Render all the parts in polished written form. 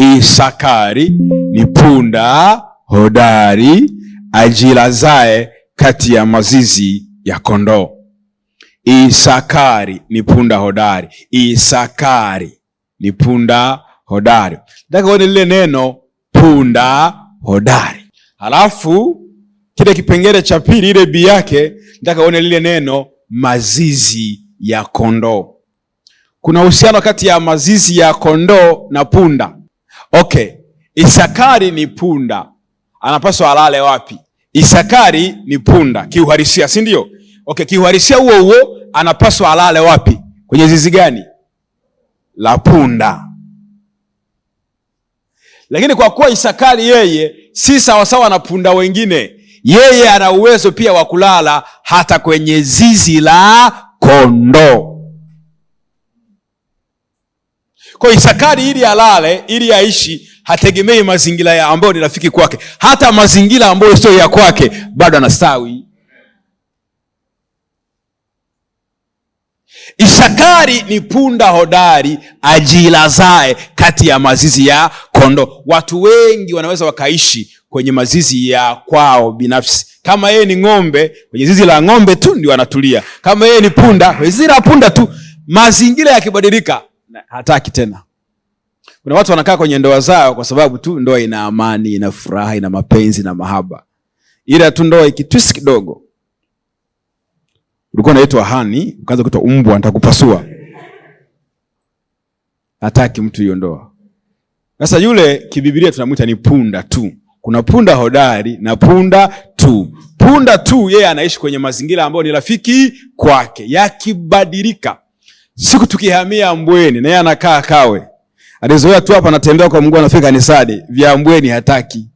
Isakari ni punda hodari ajilazae kati ya mazizi ya kondoo. Isakari ni punda hodari. Isakari ni punda hodari. Nataka uone lile neno punda hodari. Halafu kile kipengele cha pili, ile bi yake, nataka uone lile neno mazizi ya kondoo. Kuna uhusiano kati ya mazizi ya kondoo na punda. Okay, Isakari ni punda, anapaswa alale wapi? Isakari ni punda kiuhalisia, si ndio? Okay, kiuhalisia huo huo anapaswa alale wapi? Kwenye zizi gani? La punda. Lakini kwa kuwa Isakari yeye si sawasawa na punda wengine, yeye ana uwezo pia wa kulala hata kwenye zizi la kondoo. Kwa Isakari ili alale, ili aishi, hategemei mazingira ya ambayo ni rafiki kwake. Hata mazingira ambayo sio ya kwake bado anastawi. Isakari ni punda hodari ajilazae kati ya mazizi ya kondoo. Watu wengi wanaweza wakaishi kwenye mazizi ya kwao binafsi. Kama yeye ni ng'ombe, kwenye zizi la ng'ombe tu ndio anatulia. Kama yeye ni punda, kwenye zizi la punda tu. Mazingira yakibadilika hataki tena. Kuna watu wanakaa kwenye ndoa zao kwa sababu tu ndoa ina amani, ina furaha, ina mapenzi na mahaba. Ila tu ndoa ikitwist kidogo, ulikuwa unaitwa hani, ukaanza kuitwa umbwa, nitakupasua. Hataki mtu hiyo ndoa. Sasa yule kibibilia tunamuita ni punda tu. Kuna punda hodari na punda tu. Punda tu yeye anaishi kwenye mazingira ambayo ni rafiki kwake. Yakibadilika, siku tukihamia Mbweni na yeye anakaa Kawe, alizoea tu hapa anatembea kwa mguu anafika kanisani, vya Mbweni hataki.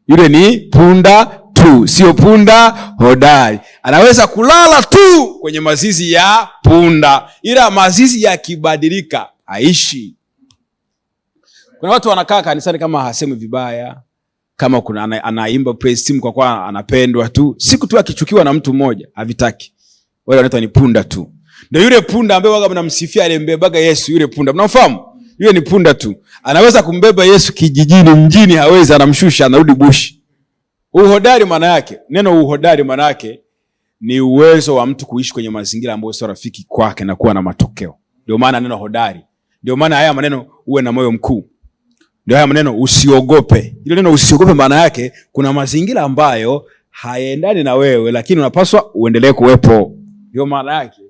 Yule ni punda tu, sio punda hodari. Anaweza kulala tu kwenye mazizi ya punda, ila mazizi yakibadilika aishi. Kuna watu wanakaa kanisani kama hasemi vibaya, kama kuna anaimba praise team kwa kuwa anapendwa tu, siku tu akichukiwa na mtu mmoja havitaki. Wale wanaitwa ni punda tu. Ndio yule punda ambaye waga mnamsifia alimbebaga Yesu, yule punda. Mnafahamu? Yule ni punda tu. Anaweza kumbeba Yesu kijijini, mjini hawezi, anamshusha anarudi bushi. Uhodari maana yake, neno uhodari maana yake ni uwezo wa mtu kuishi kwenye mazingira ambayo sio rafiki kwake na kuwa na matokeo. Ndio maana neno hodari. Ndio maana haya maneno uwe na moyo mkuu. Ndio haya maneno usiogope. Ile neno usiogope maana yake kuna mazingira ambayo hayaendani na wewe, lakini unapaswa uendelee kuwepo. Ndio maana yake.